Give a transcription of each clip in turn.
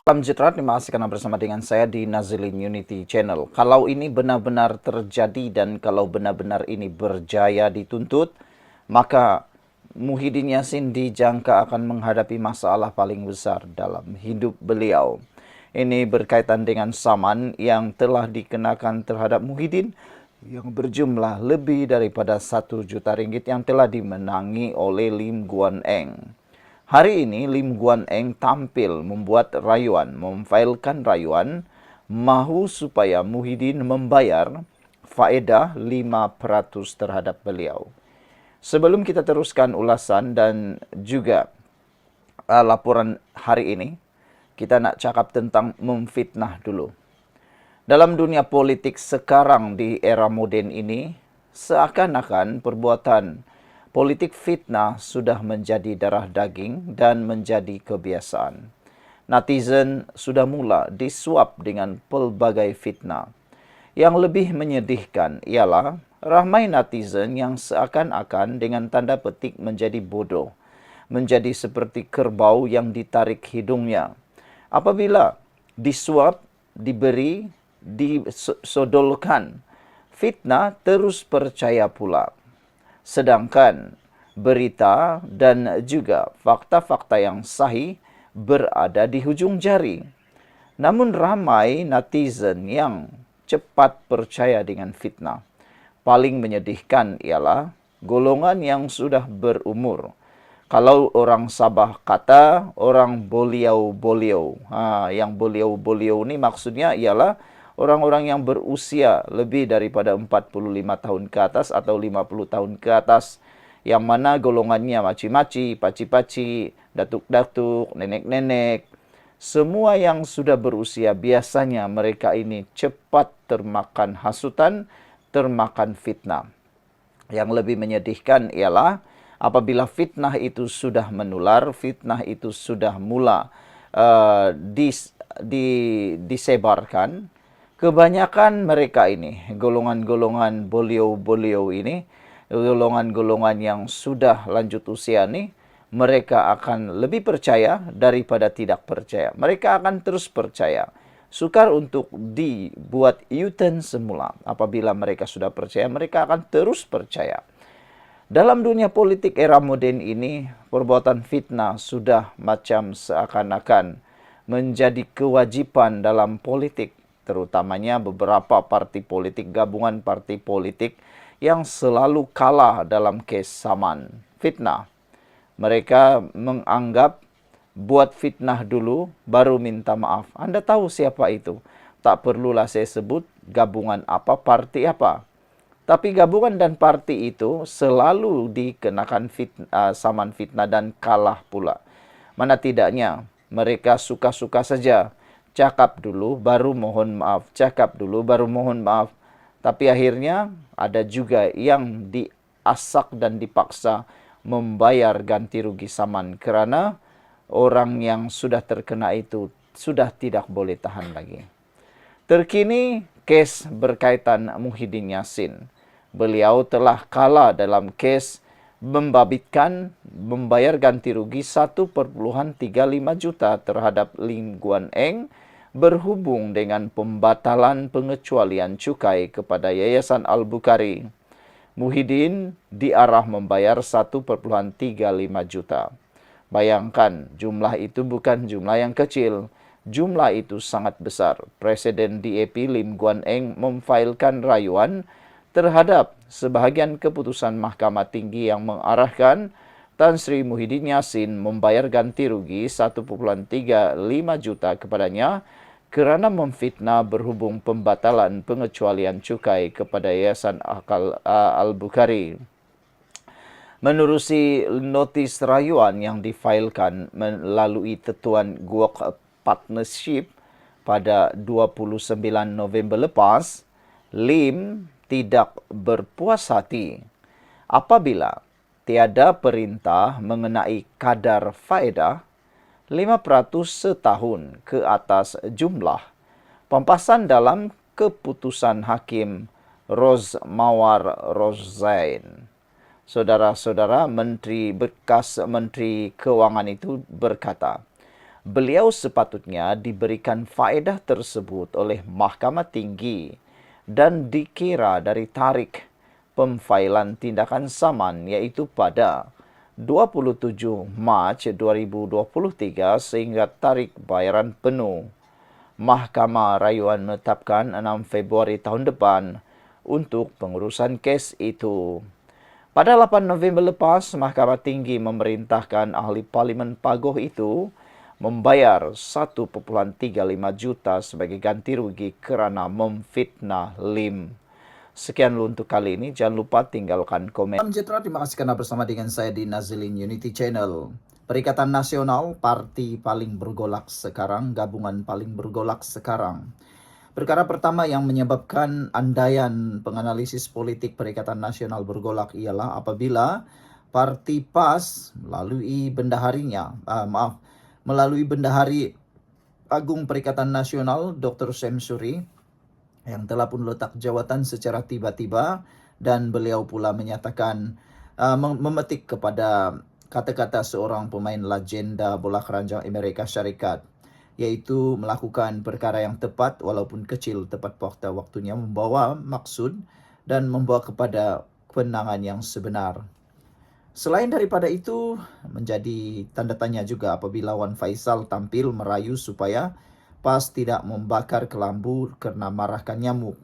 Salam sejahtera, terima kasih karena bersama dengan saya di Nazilin Unity Channel. Kalau ini benar-benar terjadi dan kalau benar-benar ini berjaya dituntut, maka Muhyiddin Yassin dijangka akan menghadapi masalah paling besar dalam hidup beliau. Ini berkaitan dengan saman yang telah dikenakan terhadap Muhyiddin yang berjumlah lebih daripada 1 juta ringgit yang telah dimenangi oleh Lim Guan Eng. Hari ini Lim Guan Eng tampil membuat rayuan, memfailkan rayuan, mahu supaya Muhyiddin membayar faedah 5% terhadap beliau. Sebelum kita teruskan ulasan dan juga laporan hari ini, kita nak cakap tentang memfitnah dulu. Dalam dunia politik sekarang di era moden ini, seakan-akan perbuatan politik fitnah sudah menjadi darah daging dan menjadi kebiasaan. Netizen sudah mula disuap dengan pelbagai fitnah. Yang lebih menyedihkan ialah ramai netizen yang seakan-akan dengan tanda petik menjadi bodoh, menjadi seperti kerbau yang ditarik hidungnya. Apabila disuap, diberi, disodolkan, fitnah terus percaya pula. Sedangkan berita dan juga fakta-fakta yang sahih berada di hujung jari. Namun ramai netizen yang cepat percaya dengan fitnah. Paling menyedihkan ialah golongan yang sudah berumur. Kalau orang Sabah kata orang boliau-boliau. Yang boliau-boliau ni maksudnya ialah orang-orang yang berusia lebih daripada 45 tahun ke atas atau 50 tahun ke atas, yang mana golongannya maci-maci, paci-paci, datuk-datuk, nenek-nenek. Semua yang sudah berusia biasanya mereka ini cepat termakan hasutan, termakan fitnah. Yang lebih menyedihkan ialah apabila fitnah itu sudah menular, fitnah itu sudah mula disebarkan, kebanyakan mereka ini, golongan-golongan beliau-beliau ini, golongan-golongan yang sudah lanjut usia ini, mereka akan lebih percaya daripada tidak percaya. Mereka akan terus percaya. Sukar untuk dibuat U-turn semula. Apabila mereka sudah percaya, mereka akan terus percaya. Dalam dunia politik era moden ini, perbuatan fitnah sudah macam seakan-akan menjadi kewajiban dalam politik, terutamanya beberapa parti politik, gabungan parti politik yang selalu kalah dalam kes saman fitnah. Mereka menganggap buat fitnah dulu, baru minta maaf. Anda tahu siapa itu? Tak perlulah saya sebut gabungan apa, parti apa. Tapi gabungan dan parti itu selalu dikenakan saman fitnah dan kalah pula. Mana tidaknya mereka suka-suka saja. Cakap dulu baru mohon maaf. Cakap dulu baru mohon maaf. Tapi akhirnya ada juga yang diasak dan dipaksa membayar ganti rugi saman kerana orang yang sudah terkena itu sudah tidak boleh tahan lagi. Terkini kes berkaitan Muhyiddin Yassin. Beliau telah kalah dalam kes membabitkan membayar ganti rugi 1,35 juta terhadap Lim Guan Eng berhubung dengan pembatalan pengecualian cukai kepada Yayasan Al-Bukhari. Muhyiddin diarah membayar 1,35 juta. Bayangkan, jumlah itu bukan jumlah yang kecil. Jumlah itu sangat besar. Presiden DAP Lim Guan Eng memfailkan rayuan terhadap sebahagian keputusan Mahkamah Tinggi yang mengarahkan Tan Sri Muhyiddin Yassin membayar ganti rugi 1,35 juta kepadanya kerana memfitnah berhubung pembatalan pengecualian cukai kepada Yayasan Al-Bukhari. Menerusi notis rayuan yang difailkan melalui Tetuan Guok Partnership pada 29 November lepas, Lim tidak berpuas hati apabila tiada perintah mengenai kadar faedah 5% setahun ke atas jumlah pampasan dalam keputusan Hakim Rozmawar Rozain. Saudara-saudara, bekas Menteri Kewangan itu berkata, beliau sepatutnya diberikan faedah tersebut oleh Mahkamah Tinggi dan dikira dari tarik pemfailan tindakan saman yaitu pada 27 Mac 2023 sehingga tarik bayaran penuh. Mahkamah Rayuan menetapkan 6 Februari tahun depan untuk pengurusan kes itu. Pada 8 November lepas, Mahkamah Tinggi memerintahkan ahli Parlimen Pagoh itu membayar 1,35 juta sebagai ganti rugi kerana memfitnah Lim. Sekian dulu untuk kali ini. Jangan lupa tinggalkan komen. Salam sejahtera, terima kasih karena bersama dengan saya di Nazilin Unity Channel. Perikatan Nasional, parti paling bergolak sekarang, gabungan paling bergolak sekarang. Perkara pertama yang menyebabkan andaian penganalisis politik Perikatan Nasional bergolak ialah apabila Parti PAS melalui Bendahari Agung Perikatan Nasional Dr. Syamsuri yang telah pun letak jawatan secara tiba-tiba dan beliau pula menyatakan memetik kepada kata-kata seorang pemain legenda bola keranjang Amerika Syarikat, yaitu melakukan perkara yang tepat walaupun kecil tepat pada waktunya, membawa maksud dan membawa kepada kemenangan yang sebenar. Selain daripada itu, menjadi tanda tanya juga apabila Wan Faisal tampil merayu supaya PAS tidak membakar kelambu kerana marahkan nyamuk.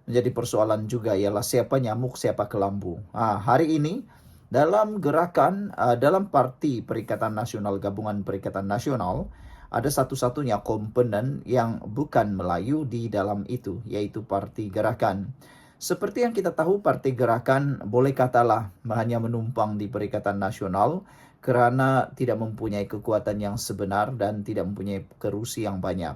Menjadi persoalan juga ialah siapa nyamuk, siapa kelambu. Hari ini dalam gerakan, dalam parti Perikatan Nasional, Gabungan Perikatan Nasional, ada satu-satunya komponen yang bukan Melayu di dalam itu, yaitu Parti Gerakan. Seperti yang kita tahu, Parti Gerakan boleh katalah hanya menumpang di Perikatan Nasional kerana tidak mempunyai kekuatan yang sebenar dan tidak mempunyai kerusi yang banyak.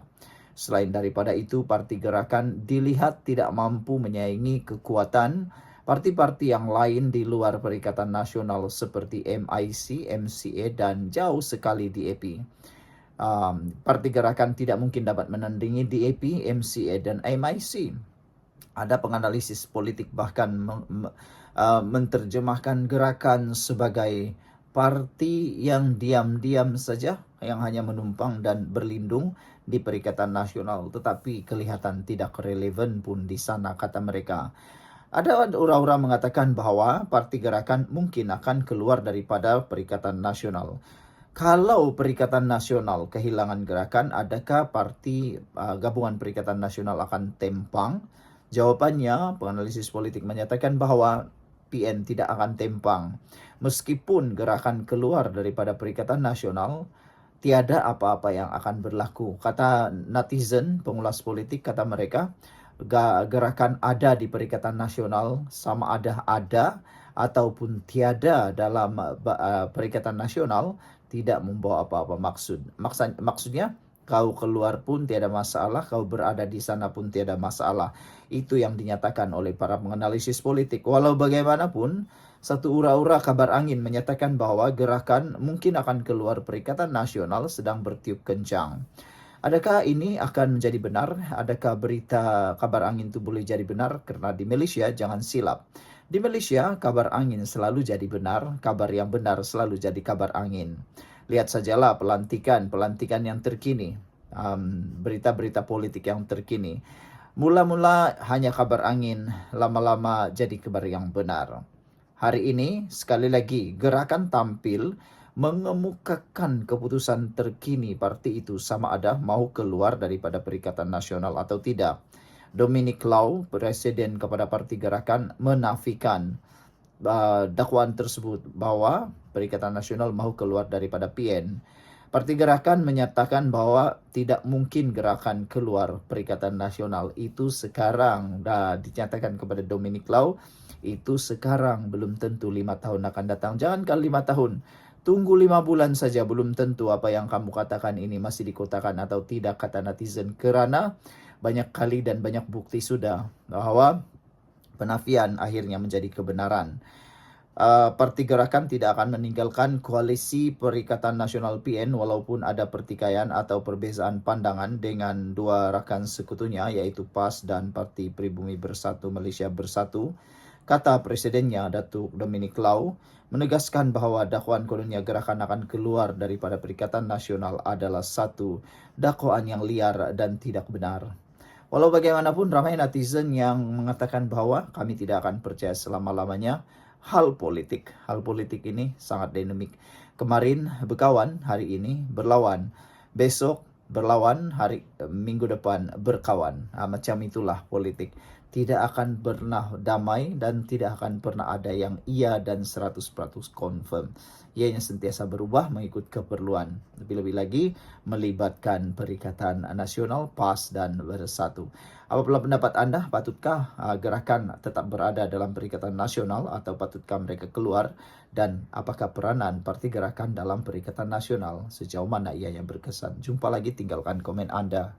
Selain daripada itu, Parti Gerakan dilihat tidak mampu menyaingi kekuatan parti-parti yang lain di luar Perikatan Nasional seperti MIC, MCA dan jauh sekali DAP. Parti Gerakan tidak mungkin dapat menandingi DAP, MCA dan MIC. Ada penganalisis politik bahkan menterjemahkan gerakan sebagai parti yang diam-diam saja, yang hanya menumpang dan berlindung di Perikatan Nasional, tetapi kelihatan tidak relevan pun di sana, kata mereka. Ada orang-orang mengatakan bahawa Parti Gerakan mungkin akan keluar daripada Perikatan Nasional. Kalau Perikatan Nasional kehilangan gerakan, adakah Parti Gabungan Perikatan Nasional akan tempang? Jawapannya, penganalisis politik menyatakan bahawa PN tidak akan tempang. Meskipun gerakan keluar daripada Perikatan Nasional, tiada apa-apa yang akan berlaku. Kata netizen, pengulas politik, kata mereka, gerakan ada di Perikatan Nasional sama ada ataupun tiada dalam Perikatan Nasional tidak membawa apa-apa maksud. Maksudnya, kau keluar pun tiada masalah, kau berada di sana pun tiada masalah. Itu yang dinyatakan oleh para penganalisis politik. Walau bagaimanapun, satu ura-ura kabar angin menyatakan bahawa gerakan mungkin akan keluar Perikatan Nasional sedang bertiup kencang. Adakah ini akan menjadi benar? Adakah berita kabar angin itu boleh jadi benar? Kerana di Malaysia, jangan silap. Di Malaysia, kabar angin selalu jadi benar, kabar yang benar selalu jadi kabar angin. Lihat sajalah pelantikan yang terkini, berita-berita politik yang terkini. Mula-mula hanya kabar angin, lama-lama jadi kabar yang benar. Hari ini, sekali lagi, gerakan tampil mengemukakan keputusan terkini parti itu sama ada mahu keluar daripada Perikatan Nasional atau tidak. Dominic Lau, Presiden kepada Parti Gerakan, menafikan dakwaan tersebut bahawa Perikatan Nasional mahu keluar daripada PN. Parti Gerakan menyatakan bahawa tidak mungkin gerakan keluar Perikatan Nasional. Itu sekarang dah dinyatakan kepada Dominic Lau. Itu sekarang, belum tentu 5 tahun akan datang. Jangankan 5 tahun, tunggu 5 bulan saja belum tentu apa yang kamu katakan ini masih dikotakan atau tidak, kata netizen. Kerana banyak kali dan banyak bukti sudah bahawa penafian akhirnya menjadi kebenaran. Parti Gerakan tidak akan meninggalkan koalisi Perikatan Nasional PN walaupun ada pertikaian atau perbezaan pandangan dengan dua rakan sekutunya, yaitu PAS dan Parti Pribumi Bersatu Malaysia Bersatu. Kata presidennya, Datuk Dominic Lau, menegaskan bahwa dakwaan kononnya gerakan akan keluar daripada Perikatan Nasional adalah satu dakwaan yang liar dan tidak benar. Walau bagaimanapun ramai netizen yang mengatakan bahwa kami tidak akan percaya selama-lamanya hal politik. Hal politik ini sangat dinamik. Kemarin berkawan, hari ini berlawan. Besok berlawan, minggu depan berkawan. Macam itulah politik. Tidak akan pernah damai dan tidak akan pernah ada yang iya dan 100% confirm. Ianya sentiasa berubah mengikut keperluan. Lebih-lebih lagi melibatkan Perikatan Nasional PAS dan Bersatu. Apabila pendapat Anda, patutkah gerakan tetap berada dalam Perikatan Nasional atau patutkah mereka keluar? Dan apakah peranan parti gerakan dalam Perikatan Nasional? Sejauh mana ia yang berkesan? Jumpa lagi, tinggalkan komen Anda.